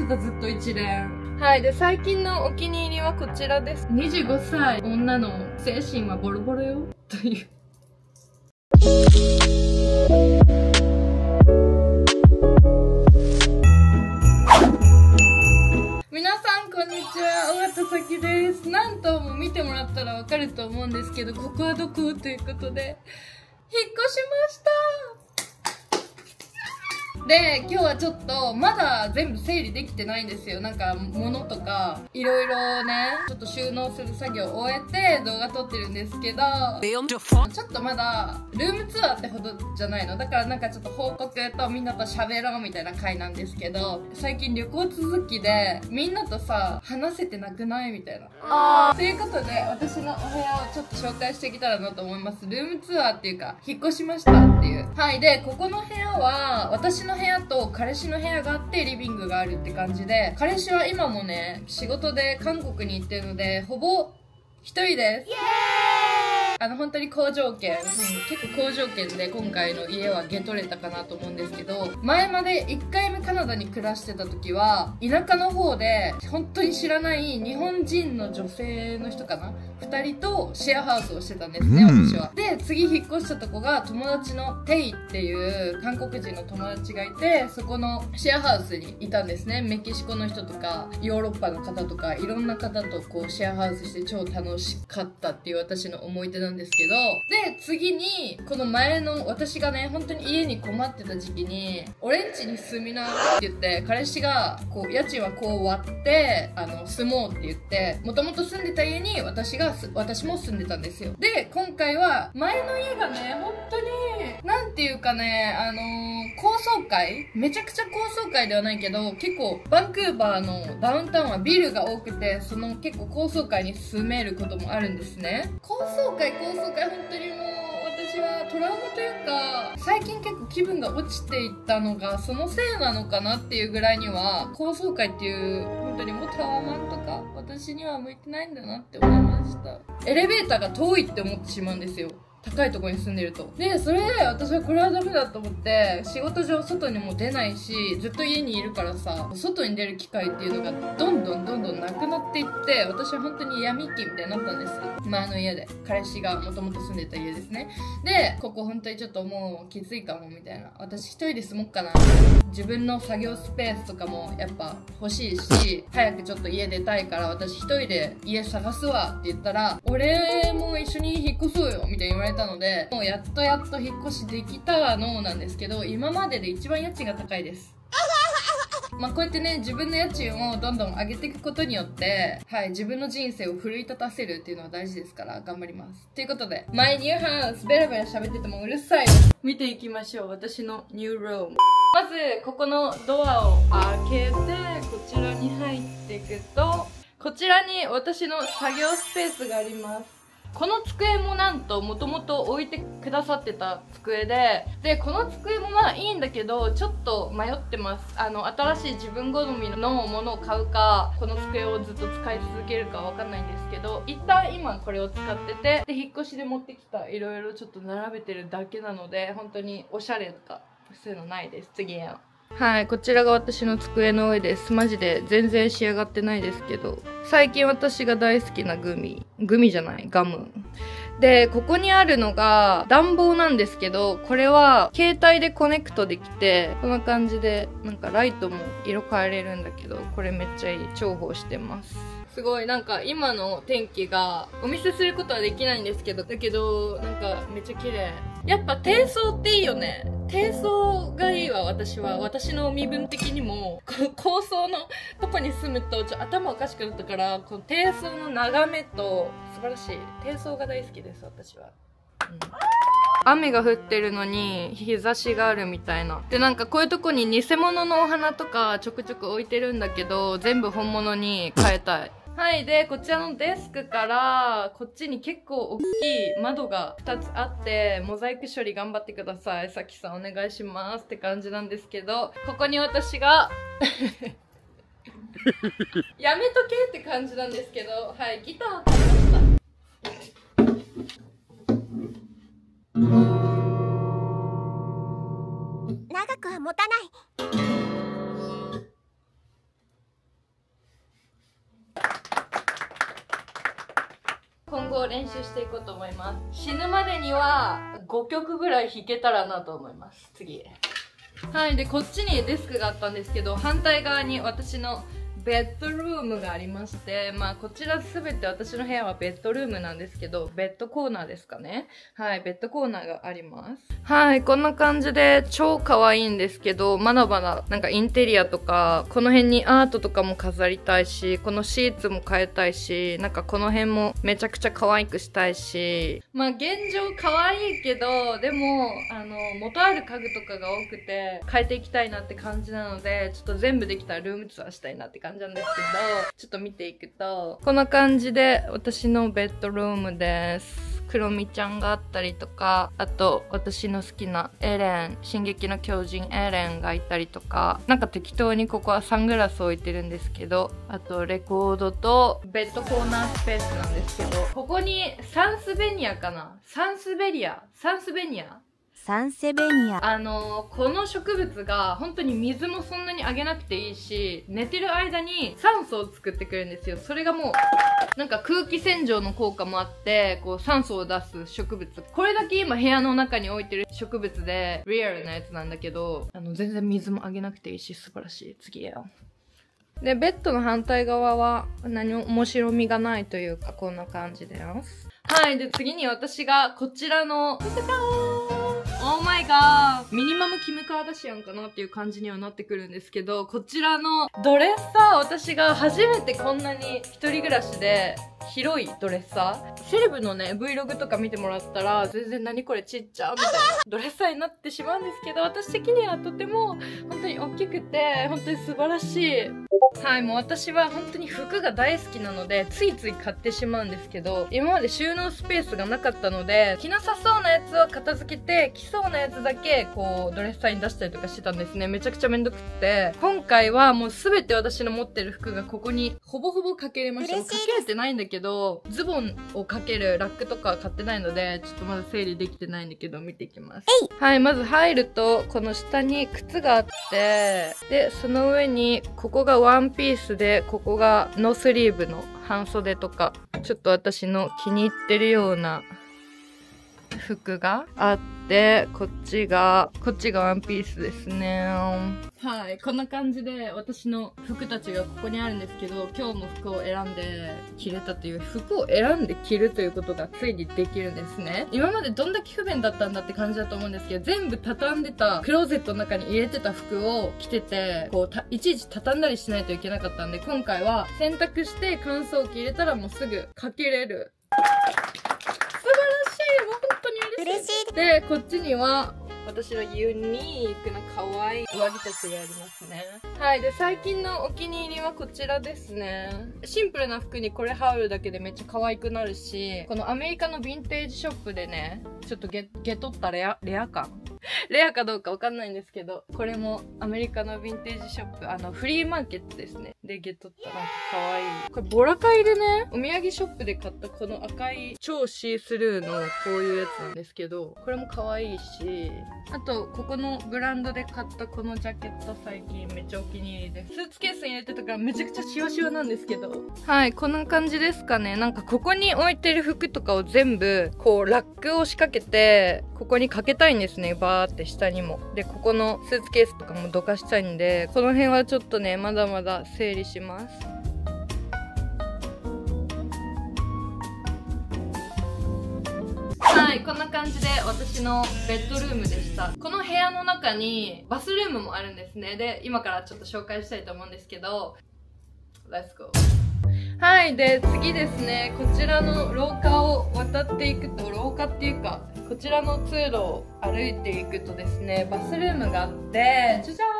ってた、ずっと一連。はい。で、最近のお気に入りはこちらです。25歳女の精神はボロボロよ。という。皆さんこんにちは、尾形咲です。なんとも見てもらったらわかると思うんですけど、ここはどこということで、引っ越しました。で、今日はちょっとまだ全部整理できてないんですよ。なんか物とかいろいろね、ちょっと収納する作業を終えて動画撮ってるんですけど、ちょっとまだルームツアーってほどじゃないの。だからなんかちょっと報告とみんなと喋ろうみたいな回なんですけど、最近旅行続きでみんなとさ話せてなくないみたいな。ということで私のお部屋をちょっと紹介していけたらなと思います。ルームツアーっていうか引っ越しましたっていう。はい。で、ここの部屋は私の部屋と彼氏の部屋があってリビングがあるって感じで、彼氏は今もね仕事で韓国に行ってるのでほぼ一人です。イエーイ。本当に好条件、結構好条件で今回の家はゲ取れたかなと思うんですけど、前まで1回目カナダに暮らしてた時は田舎の方で本当に知らない日本人の女性の人かな、2人とシェアハウスをしてたんですね、私は。で、次引っ越したとこが友達のテイっていう韓国人の友達がいて、そこのシェアハウスにいたんですね。メキシコの人とかヨーロッパの方とかいろんな方とこうシェアハウスして超楽しかったっていう私の思い出なんですけど、で、次にこの前の私がね本当に家に困ってた時期に俺ん家に住みなって言って彼氏がこう家賃はこう割って住もうって言って、もともと住んでた家に私も住んでたんですよ。で、今回は前の家がね本当になんていうかね、高層階、めちゃくちゃ高層階ではないけど結構バンクーバーのダウンタウンはビルが多くて、その結構高層階に住めることもあるんですね。高層階本当にもう私はトラウマというか、最近結構気分が落ちていったのがそのせいなのかなっていうぐらいには、高層階っていう本当にもうタワマンとか私には向いてないんだなって思いました。エレベーターが遠いって思ってしまうんですよ、高いところに住んでると。で、それで私はこれはダメだと思って、仕事上外にも出ないし、ずっと家にいるからさ、外に出る機会っていうのがどんどんなくなっていって、私は本当に闇期みたいになったんです。前の家で。彼氏がもともと住んでた家ですね。で、ここ本当にちょっともうきついかもみたいな。私一人で住もっかな。自分の作業スペースとかもやっぱ欲しいし、早くちょっと家出たいから私一人で家探すわって言ったら、俺も一緒に引っ越そうよみたいに言われたので、もうやっと引っ越しできたのなんですけど、今までで一番家賃が高いです。まあこうやってね、自分の家賃をどんどん上げていくことによって、はい、自分の人生を奮い立たせるっていうのは大事ですから頑張ります。ということで、マイニューハウス、ベラベラ喋っててもうるさい。見ていきましょう、私のニュールーム。まずここのドアを開けてこちらに入っていくと、こちらに私の作業スペースがあります。この机もなんともともと置いてくださってた机で、この机もまあいいんだけどちょっと迷ってます。新しい自分好みのものを買うか、この机をずっと使い続けるかわかんないんですけど、一旦今これを使ってて、で引っ越しで持ってきたいろいろちょっと並べてるだけなので、本当におしゃれとかそういうのないです。次へ。はい、こちらが私の机の上です。マジで全然仕上がってないですけど、最近私が大好きなグミじゃない、ガムで、ここにあるのが暖房なんですけど、これは携帯でコネクトできて、こんな感じでなんかライトも色変えれるんだけど、これめっちゃいい。重宝してます。すごいなんか今の天気がお見せすることはできないんですけど、だけどなんかめっちゃ綺麗。やっぱ低層っていいよね。低層がいいわ。私の身分的にもこの高層のとこに住むと頭おかしくなったから、この低層の眺めと素晴らしい。低層が大好きです、私は。雨が降ってるのに日差しがあるみたいな。で、なんかこういうとこに偽物のお花とかちょくちょく置いてるんだけど、全部本物に変えたい。はい。で、こちらのデスクからこっちに結構大きい窓が2つあって、モザイク処理頑張ってください。さきさんお願いしますって感じなんですけど、ここに私がやめとけって感じなんですけど、はい、ギターを買いました。長くは持たない。を練習していこうと思います。死ぬまでには5曲ぐらい弾けたらなと思います。次。はい。で、こっちにデスクがあったんですけど、反対側に私のベッドルームがありまして、まあこちらすべて私の部屋はベッドルームなんですけど、ベッドコーナーですかね。はい、ベッドコーナーがあります。はい、こんな感じで超可愛いんですけど、まだまだなんかインテリアとか、この辺にアートとかも飾りたいし、このシーツも変えたいし、なんかこの辺もめちゃくちゃ可愛くしたいし、まあ現状可愛いけど、でも、元ある家具とかが多くて、変えていきたいなって感じなので、ちょっと全部できたらルームツアーしたいなって感じなんですけど、ちょっと見ていくと、こんな感じで私のベッドルームです。クロミちゃんがあったりとか、あと私の好きなエレン、進撃の巨人エレンがいたりとか、なんか適当にここはサングラス置いてるんですけど、あとレコードとベッドコーナースペースなんですけど、ここにサンスベニア、この植物が本当に水もそんなにあげなくていいし、寝てる間に酸素を作ってくれるんですよ。それがもう、なんか空気洗浄の効果もあって、こう酸素を出す植物。これだけ今部屋の中に置いてる植物で、リアルなやつなんだけど、全然水もあげなくていいし、素晴らしい。次よ。で、ベッドの反対側は何も面白みがないというか、こんな感じです。はい。で、次に私がこちらの、オーマイガー、ミニマムキム・カーダシアンかなっていう感じにはなってくるんですけど、こちらのドレッサー、私が初めてこんなに一人暮らしで広いドレッサー、セレブのね Vlog とか見てもらったら全然何これちっちゃみたいなドレッサーになってしまうんですけど、私的にはとても本当に大きくて本当に素晴らしい。はい、もう私は本当に服が大好きなのでついつい買ってしまうんですけど、今まで収納スペースがなかったので、着なさそうなやつは片付けて、着そうなやつだけこうドレッサーに出したりとかしてたんですね。めちゃくちゃめんどくって、今回はもう全て私の持ってる服がここにほぼほぼかけれました。かけれてないんだけど、ズボンをかけるラックとかは買ってないので、ちょっとまだ整理できてないんだけど見ていきます。はい、まず入るとこの下に靴があって、でその上にここがワンピースで、ここがノースリーブの半袖とか、ちょっと私の気に入ってるような服があって、こっちがワンピースですね。はい、こんな感じで私の服たちがここにあるんですけど、今日も服を選んで着れたという、服を選んで着るということがついにできるんですね。今までどんだけ不便だったんだって感じだと思うんですけど、全部畳んでたクローゼットの中に入れてた服を着てて、こういちいち畳んだりしないといけなかったんで、今回は洗濯して乾燥機入れたらもうすぐかけれる。嬉しい。で、こっちには私のユニークな可愛い上着たちがありますね。はい。で、最近のお気に入りはこちらですね。シンプルな服にこれ羽織るだけでめっちゃ可愛くなるし、このアメリカのヴィンテージショップでね、ちょっとゲ取ったレア感レアかどうかわかんないんですけど、これもアメリカのヴィンテージショップ、フリーマーケットですね。で、ゲットったなんか可愛い。これボラ買いでね、お土産ショップで買ったこの赤い超シースルーのこういうやつなんですけど、これも可愛いし、あと、ここのブランドで買ったこのジャケット最近めっちゃお気に入りです。スーツケースに入れてたからめちゃくちゃシワシワなんですけど。はい、こんな感じですかね。なんかここに置いてる服とかを全部、こうラックを仕掛けて、ここにかけたいんですね。バーって下にも。で、ここのスーツケースとかもどかしたいんで、この辺はちょっとね、まだまだ整理します。はい、こんな感じで私のベッドルームでした。この部屋の中にバスルームもあるんですね。で、今からちょっと紹介したいと思うんですけど、Let's go! はい、で、次ですね、こちらの廊下を渡っていくと、廊下っていうか、こちらの通路を歩いていくとですね、バスルームがあって、じゃじゃーん！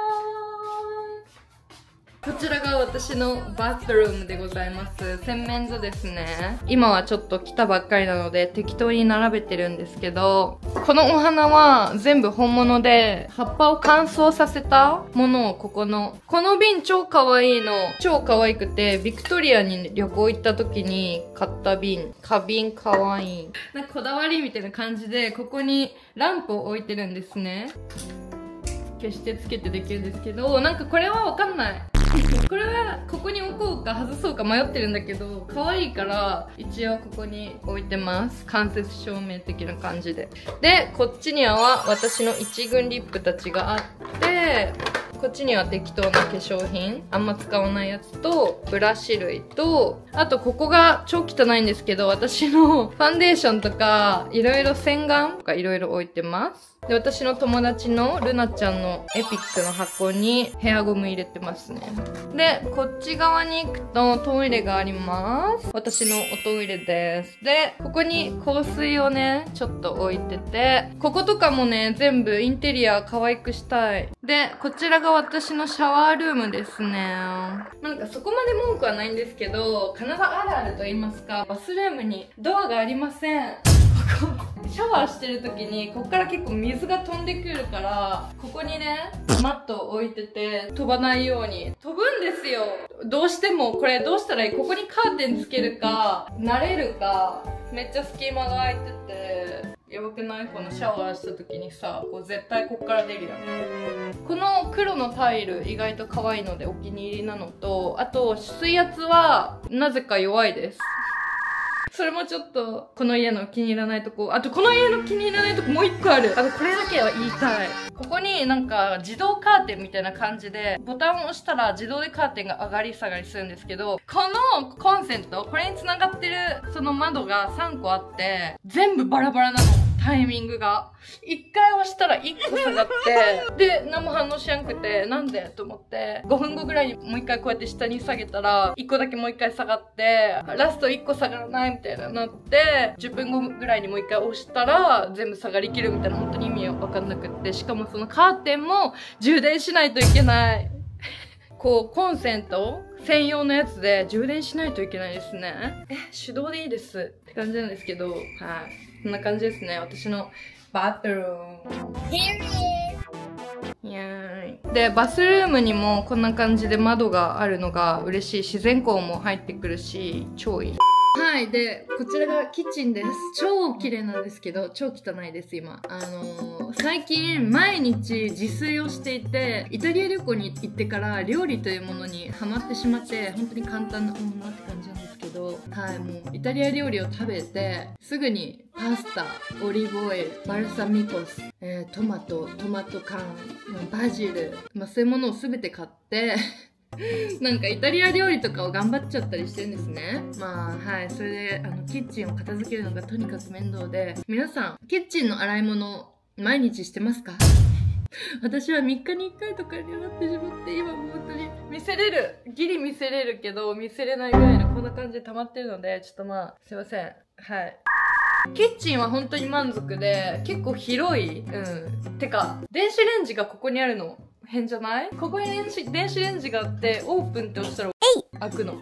こちらが私のバスルームでございます。洗面所ですね。今はちょっと来たばっかりなので適当に並べてるんですけど、このお花は全部本物で、葉っぱを乾燥させたものをこの瓶超可愛いの。超可愛くて、ビクトリアに旅行行った時に買った瓶。花瓶可愛い。なんかこだわりみたいな感じで、ここにランプを置いてるんですね。消してつけてできるんですけど、なんかこれはわかんない。これはここに置こうか外そうか迷ってるんだけど、可愛いから一応ここに置いてます。間接照明的な感じで。で、こっちには私の一軍リップたちがあって、こっちには適当な化粧品、あんま使わないやつと、ブラシ類と、あとここが超汚いんですけど、私のファンデーションとか、いろいろ洗顔とかいろいろ置いてます。で、私の友達のルナちゃんのエピックの箱にヘアゴム入れてますね。で、こっち側に行くとトイレがあります。私のおトイレです。で、ここに香水をね、ちょっと置いてて、こことかもね、全部インテリア可愛くしたい。で、こちらが私のシャワールームですね。なんかそこまで文句はないんですけど、カナダあるあると言いますか、バスルームにドアがありません。シャワーしてる時にここから結構水が飛んでくるから、ここにねマットを置いてて飛ばないように飛ぶんですよ。どうしてもこれどうしたらいい？ここにカーテンつけるか慣れるか、めっちゃ隙間が空いててやばくない？このシャワーした時にさ、こう絶対ここから出るやん。この黒のタイル意外と可愛いのでお気に入りなのと、あと水圧はなぜか弱いです。それもちょっと、この家の気に入らないとこ。あと、この家の気に入らないとこもう一個ある。あと、これだけは言いたい。ここになんか自動カーテンみたいな感じで、ボタンを押したら自動でカーテンが上がり下がりするんですけど、このコンセント、これに繋がってるその窓が3個あって、全部バラバラなの。タイミングが。1回押したら1個下がって、で、何も反応しやんくて、なんでと思って、5分後ぐらいにもう1回こうやって下に下げたら、1個だけもう1回下がって、ラスト1個下がらないみたいななって、10分後ぐらいにもう1回押したら、全部下がりきるみたいな、本当に意味わかんなくって、しかもそのカーテンも充電しないといけない。こう、コンセント専用のやつで充電しないといけないですね。手動でいいですって感じなんですけど、はい。こんな感じですね。私のバスルーム。で、バスルームにもこんな感じで窓があるのが嬉しい。自然光も入ってくるし、超いい。はい。で、こちらがキッチンです。超綺麗なんですけど、超汚いです、今。最近、毎日自炊をしていて、イタリア旅行に行ってから料理というものにハマってしまって、本当に簡単なものって感じなんですけど、はい、もう、イタリア料理を食べて、すぐにパスタ、オリーブオイル、バルサミコ酢、トマト缶、バジル、そういうものをすべて買って、なんかイタリア料理とかを頑張っちゃったりしてるんですね。はい。それで、キッチンを片付けるのがとにかく面倒で、皆さん、キッチンの洗い物、毎日してますか？私は3日に1回とかになってしまって、今もう本当に見せれる。ギリ見せれるけど、見せれないぐらいのこんな感じで溜まってるので、ちょっとすいません。はい。キッチンは本当に満足で、結構広い。てか、電子レンジがここにあるの。変じゃない？ここに電子レンジがあって、オープンって押したら、開くの。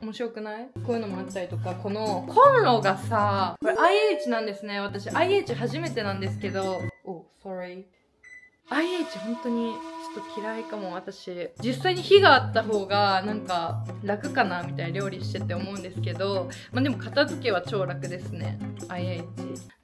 面白くない？こういうのもあったりとか、このコンロがさ、これ IH なんですね。私 IH 初めてなんですけど、sorry。IH 本当にちょっと嫌いかも、私。実際に火があった方がなんか楽かなみたいな料理してて思うんですけど、でも片付けは超楽ですね。IH。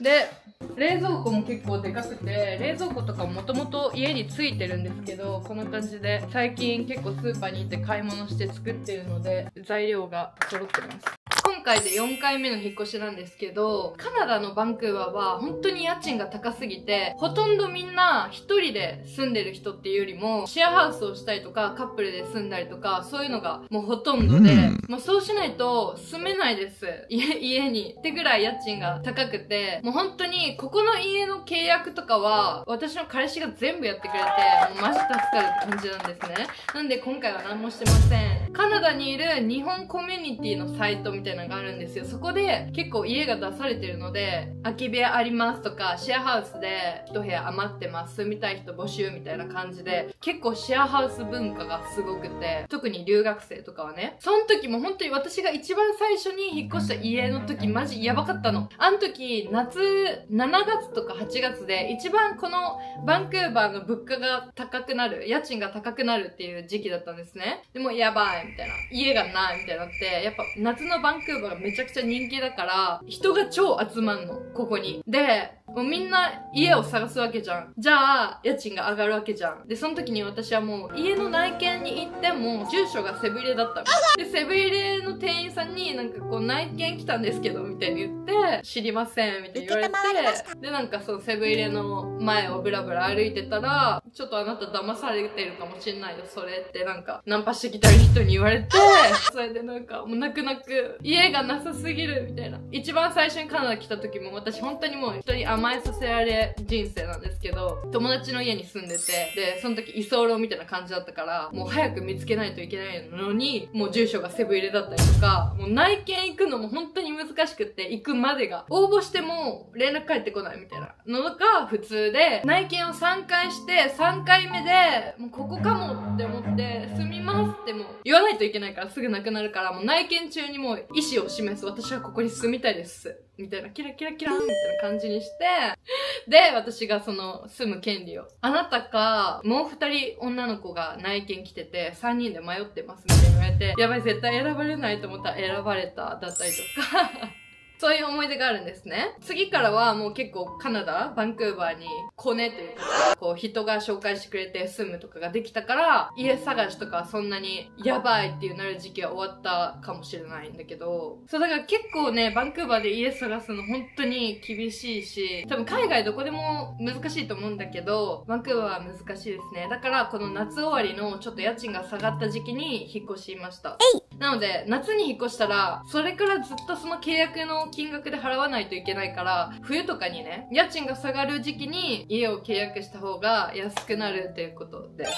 で、冷蔵庫も結構でかくて、冷蔵庫とかもともと家についてるんですけど、こんな感じで最近結構スーパーに行って買い物して作ってるので、材料が揃ってます。今回で4回目の引っ越しなんですけど、カナダのバンクーバーは本当に家賃が高すぎて、ほとんどみんな一人で住んでる人っていうよりも、シェアハウスをしたりとか、カップルで住んだりとか、そういうのがもうほとんどで、もうそうしないと住めないです。家に。ってぐらい家賃が高くて、もう本当にここの家の契約とかは、私の彼氏が全部やってくれて、もうマジ助かるって感じなんですね。なんで今回は何もしてません。カナダにいる日本コミュニティのサイトみたいなのがあるんですよ。そこで結構家が出されてるので、空き部屋ありますとか、シェアハウスで一部屋余ってます、住みたい人募集みたいな感じで、結構シェアハウス文化がすごくて、特に留学生とかはね、その時も本当に私が一番最初に引っ越した家の時マジやばかったの。あの時、夏、7月とか8月で一番このバンクーバーの物価が高くなる、家賃が高くなるっていう時期だったんですね。でもやばいみたいな。家がないみたいになって、やっぱ夏のバンクーバーがめちゃくちゃ人気だから、人が超集まんの、ここに。で、もうみんな家を探すわけじゃん。じゃあ、家賃が上がるわけじゃん。で、その時に私はもう家の内見に行っても、住所がセブ入れだったの。で、セブ入れの店員さんになんかこう内見来たんですけど、みたいに言って、知りません、みたいに言われて、で、なんかそのセブ入れの前をブラブラ歩いてたら、ちょっとあなた騙されてるかもしんないよ、それってなんか、ナンパしてきた人に言われて、それでなんかもう泣く泣く、家がなさすぎる、みたいな。一番最初にカナダ来た時も私本当にもう人に甘えさせられ人生なんですけど、友達の家に住んでて、で、その時居候みたいな感じだったから、もう早く見つけないといけないのに、もう住所がセブ入れだったりとか、もう内見行くのも本当に難しくって、行くまでが。応募しても連絡返ってこないみたいなのが普通で、内見を3回して、3回目で、もうここかもって思って、住みますってもう言わないといけないからすぐなくなるから、もう内見中にもう意思を示す。私はここに住みたいです。みたいな、キラキラキラみたいな感じにして、で、私がその、住む権利を。あなたか、もう2人女の子が内見来てて、3人で迷ってますみたいに言われて、やばい、絶対選ばれないと思ったら選ばれた、だったりとか、そういう思い出があるんですね。次からはもう結構カナダ、バンクーバーにコネというか、こう人が紹介してくれて住むとかができたから、家探しとかそんなにやばいっていうなる時期は終わったかもしれないんだけど、そうだから結構ね、バンクーバーで家探すの本当に厳しいし、多分海外どこでも難しいと思うんだけど、バンクーバーは難しいですね。だからこの夏終わりのちょっと家賃が下がった時期に引っ越しました。なので、夏に引っ越したら、それからずっとその契約の金額で払わないといけないから、冬とかにね、家賃が下がる時期に家を契約した方が安くなるということです。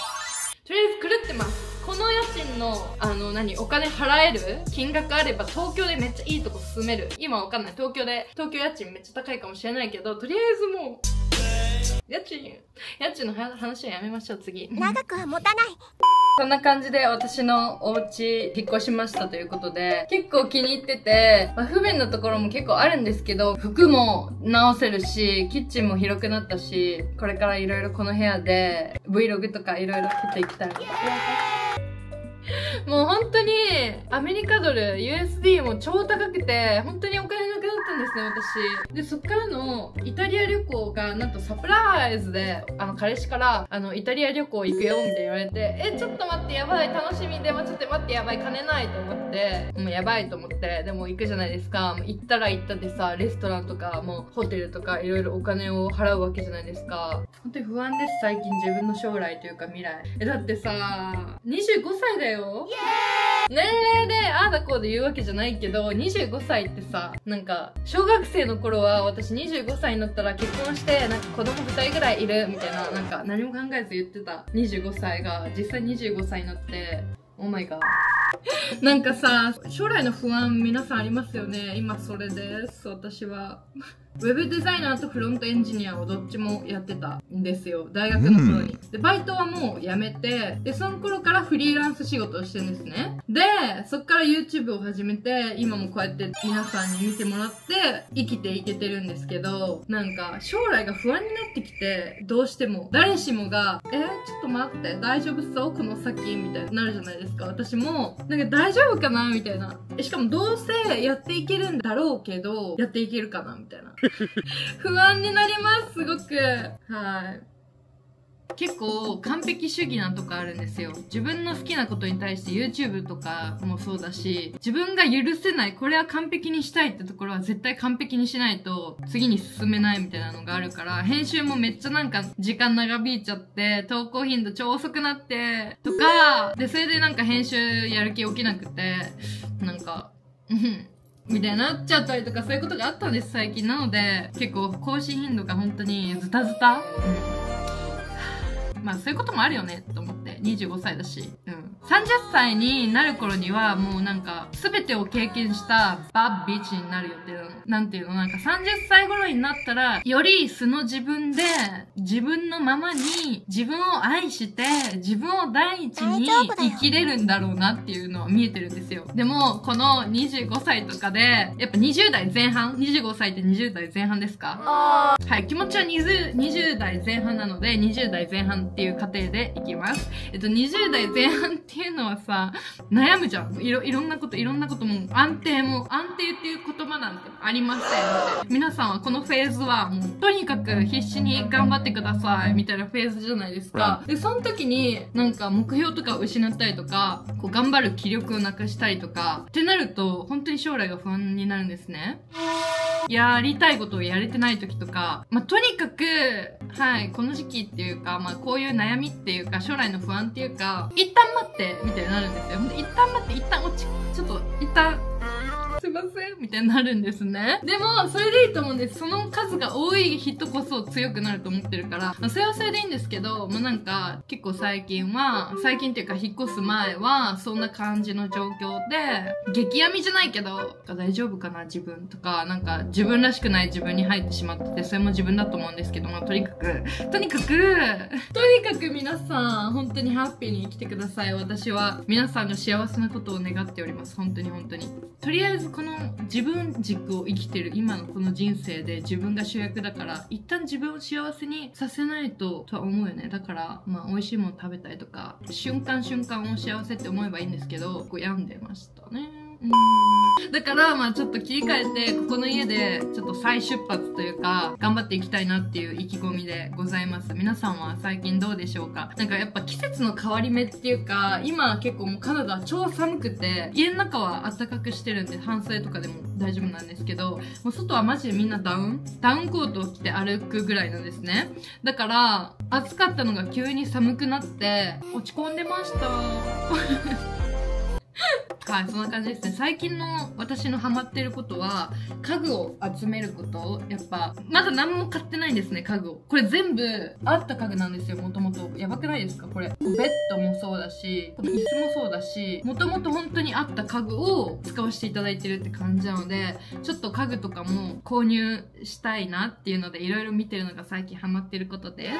とりあえず狂ってます。この家賃の、お金払える金額あれば東京でめっちゃいいとこ住める。今わかんない。東京家賃めっちゃ高いかもしれないけど、とりあえずもう、家賃の話はやめましょう、次。長くは持たない。そんな感じで私のお家引っ越しましたということで、結構気に入ってて、不便なところも結構あるんですけど、服も直せるし、キッチンも広くなったし、これからいろいろこの部屋で Vlog とかいろいろ撮っていきたいなと。もう本当にアメリカドル USD も超高くて本当にお金なくなったんですね、私。で、そっからのイタリア旅行がなんとサプライズで彼氏からイタリア旅行行くよみたいに言われて、ちょっと待って、やばい、楽しみ。でもちょっと待って、やばい、金ないと思って、もうやばいと思って、でも行くじゃないですか。行ったら行ったでさ、レストランとかもうホテルとかいろいろお金を払うわけじゃないですか。本当に不安です、最近。自分の将来というか未来。だってさ、25歳だよ。年齢でああだこうで言うわけじゃないけど、25歳ってさ、なんか小学生の頃は私25歳になったら結婚してなんか子供2人ぐらいいるみたいな、なんか何も考えず言ってた25歳が実際25歳になって、オーマイガー。なんかさ、将来の不安皆さんありますよね。今それです、私は。ウェブデザイナーとフロントエンジニアをどっちもやってたんですよ。大学の頃に。で、バイトはもう辞めて、で、その頃からフリーランス仕事をしてるんですね。で、そっから YouTube を始めて、今もこうやって皆さんに見てもらって生きていけてるんですけど、なんか将来が不安になってきて、どうしても。誰しもが、ちょっと待って、大丈夫そうこの先みたいになるじゃないですか。私も、なんか大丈夫かなみたいな。しかもどうせやっていけるんだろうけど、やっていけるかなみたいな。不安になります、すごく。はい。結構完璧主義なとこあるんですよ。自分の好きなことに対して YouTube とかもそうだし、自分が許せない、これは完璧にしたいってところは絶対完璧にしないと次に進めないみたいなのがあるから、編集もめっちゃなんか時間長引いちゃって、投稿頻度超遅くなって、とか、で、それでなんか編集やる気起きなくて、なんか、みたいになっちゃったりとか、そういうことがあったんです、最近。なので、結構更新頻度が本当にズタズタ。まあそういうこともあるよねと思って、25歳だし。30歳になる頃にはもうなんか全てを経験したバッビッチになる予定なの。なんていうの、なんか30歳頃になったらより素の自分で自分のままに自分を愛して自分を第一に生きれるんだろうなっていうのは見えてるんですよ。でもこの25歳とかでやっぱ20代前半、25歳って20代前半ですか？はい、気持ちは20代前半なので20代前半っていう過程でいきます。20代前半ってっていうのはさ、悩むじゃん。いろんなことも、安定っていう言葉なんてありません。皆さんはこのフェーズはもう、とにかく必死に頑張ってください、みたいなフェーズじゃないですか。で、その時に、なんか目標とかを失ったりとか、こう頑張る気力をなくしたりとか、ってなると、本当に将来が不安になるんですね。やりたいことをやれてない時とか、とにかく、はい、この時期っていうか、こういう悩みっていうか、将来の不安っていうか、一旦待って、みたいになるんですよ。一旦待って、ちょっと、一旦、すいませんみたいになるんですね。でも、それでいいと思うんです。その数が多い人こそ強くなると思ってるから、それはそれでいいんですけど、なんか、結構最近っていうか引っ越す前は、そんな感じの状況で、激病みじゃないけど、大丈夫かな自分とか、なんか自分らしくない自分に入ってしまってて、それも自分だと思うんですけども、とにかく皆さん、本当にハッピーに生きてください。私は皆さんが幸せなことを願っております。本当に。とりあえずこの自分軸を生きてる今のこの人生で自分が主役だから、一旦自分を幸せにさせないとは思うよね。だから、美味しいもの食べたりとか、瞬間を幸せって思えばいいんですけど、病んでましたね。だから、ちょっと切り替えて、ここの家で、ちょっと再出発というか、頑張っていきたいなっていう意気込みでございます。皆さんは最近どうでしょうか？なんかやっぱ季節の変わり目っていうか、今結構もうカナダ超寒くて、家の中は暖かくしてるんで、半袖とかでも大丈夫なんですけど、もう外はマジでみんなダウンコートを着て歩くぐらいなんですね。だから、暑かったのが急に寒くなって、落ち込んでました。はい、そんな感じですね。最近の私のハマってることは、家具を集めること。やっぱ、まだ何も買ってないんですね、家具を。これ全部、あった家具なんですよ、もともと。やばくないですかこれ。ベッドもそうだし、この椅子もそうだし、もともと本当にあった家具を使わせていただいてるって感じなので、ちょっと家具とかも購入したいなっていうので、いろいろ見てるのが最近ハマってることです。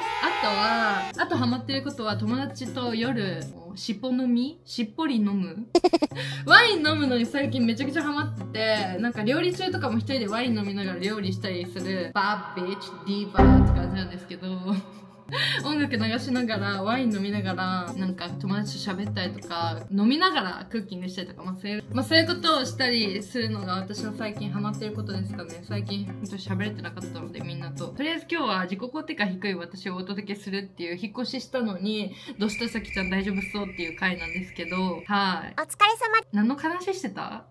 あとハマってることは、友達と夜、しっぽり飲むワイン飲むのに最近めちゃくちゃハマってて、なんか料理中とかも一人でワイン飲みながら料理したりするバービッチディーバーって感じなんですけど音楽流しながらワイン飲みながらなんか友達と喋ったりとか飲みながらクッキングしたりとかそういうことをしたりするのが私の最近ハマってることですかね。最近本当に喋れてなかったのでみんなとりあえず今日は自己肯定感低い私をお届けするっていう引っ越ししたのにどうしたさきちゃん大丈夫そうっていう回なんですけど、はい、お疲れ様。何の話してたか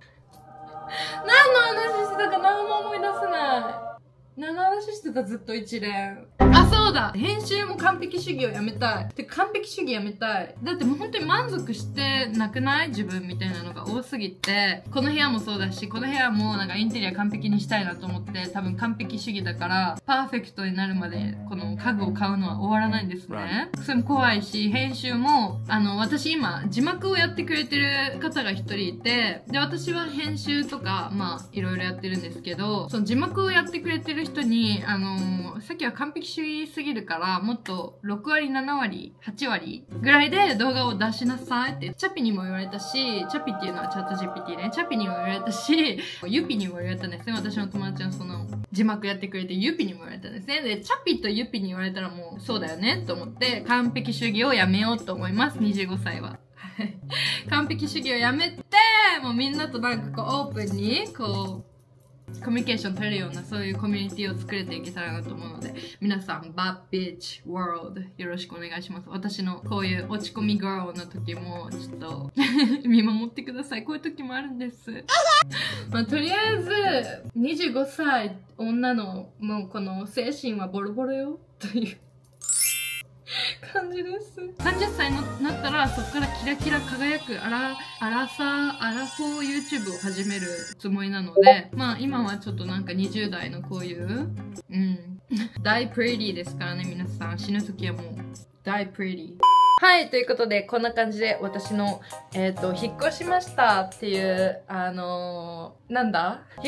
何も思い出せない。何の話してたずっと一連。そうだ編集も完璧主義をやめたい。完璧主義やめたい。だってもう本当に満足してなくない自分みたいなのが多すぎて、この部屋もそうだし、この部屋もなんかインテリア完璧にしたいなと思って、多分完璧主義だから、パーフェクトになるまでこの家具を買うのは終わらないんですね。それも怖いし、編集も、私今字幕をやってくれてる方が一人いて、で、私は編集とか、いろいろやってるんですけど、その字幕をやってくれてる人に、さっきは完璧主義すぎるから、もっと6割、7割、8割ぐらいで動画を出しなさいって、チャピにも言われたし、チャピっていうのはチャット GPT ね、チャピにも言われたし、ユピにも言われたんですね。私の友達のその、字幕やってくれてユピにも言われたんですね。で、チャピとユピに言われたらもう、そうだよねと思って、完璧主義をやめようと思います、25歳は。完璧主義をやめて、もうみんなとなんかこう、オープンに、こう、コミュニケーション取れるようなそういうコミュニティを作れていけたらなと思うので、皆さん、バッビッチワールドよろしくお願いします。私のこういう落ち込みガールの時もちょっと見守ってください。こういう時もあるんです。とりあえず25歳女のもうこの精神はボロボロよという感じです。30歳になったらそこからキラキラ輝くアラフォー YouTube を始めるつもりなので、今はちょっとなんか20代のこういう大プレディですからね。皆さん死ぬ時はもう大プレディ。はい、ということで、こんな感じで私の、引っ越しましたっていう、引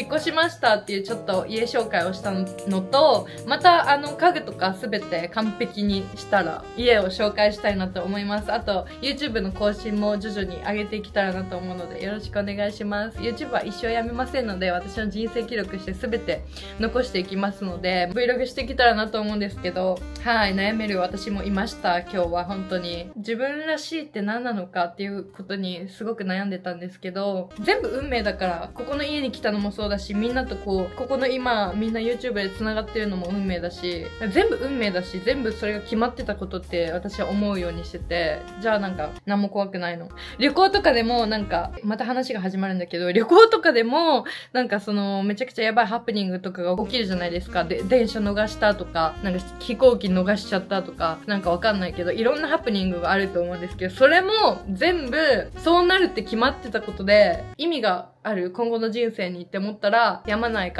っ越しましたっていうちょっと家紹介をしたのと、また家具とかすべて完璧にしたら家を紹介したいなと思います。あと、YouTube の更新も徐々に上げていけたらなと思うので、よろしくお願いします。YouTube は一生やめませんので、私の人生記録してすべて残していきますので、Vlog していけたらなと思うんですけど、はい、悩める私もいました。今日は本当に。に自分らしいって何なのかっていうことにすごく悩んでたんですけど、全部運命だから、ここの家に来たのもそうだし、みんなとここの今みんな YouTube で繋がってるのも運命だし、全部運命だし、全部それが決まってたことって私は思うようにしてて、じゃあなんか何も怖くないの。旅行とかでもなんか、また話が始まるんだけど、旅行とかでもなんかめちゃくちゃやばいハプニングとかが起きるじゃないですか。で、電車逃したとか、なんか飛行機逃しちゃったとか、なんかわかんないけど、いろんなハプニングがあると思うんですけど、それも全部そうなるって決まってたことで、意味がある今後の人生にって思ったら、やまない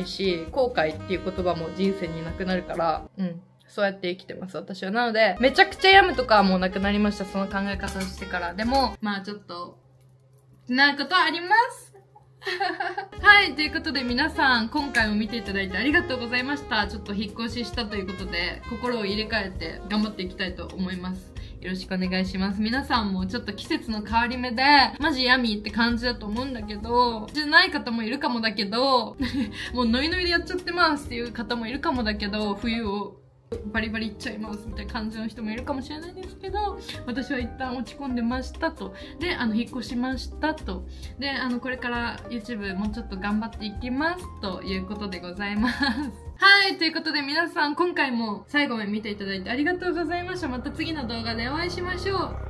し、後悔っていう言葉も人生になくなるから、そうやって生きてます、私は。なので、めちゃくちゃ病むとかはもうなくなりました、その考え方をしてから。でも、まあちょっと、なことはありますはい、ということで皆さん、今回も見ていただいてありがとうございました。ちょっと引っ越ししたということで、心を入れ替えて頑張っていきたいと思います。よろしくお願いします。皆さんもちょっと季節の変わり目で、マジ闇って感じだと思うんだけど、じゃない方もいるかもだけど、もうノイノイでやっちゃってますっていう方もいるかもだけど、冬をバリバリいっちゃいますみたいな感じの人もいるかもしれないですけど、私は一旦落ち込んでましたと。で、引っ越しましたと。で、これから YouTube もうちょっと頑張っていきますということでございます。はい、ということで皆さん今回も最後まで見ていただいてありがとうございました。また次の動画でお会いしましょう。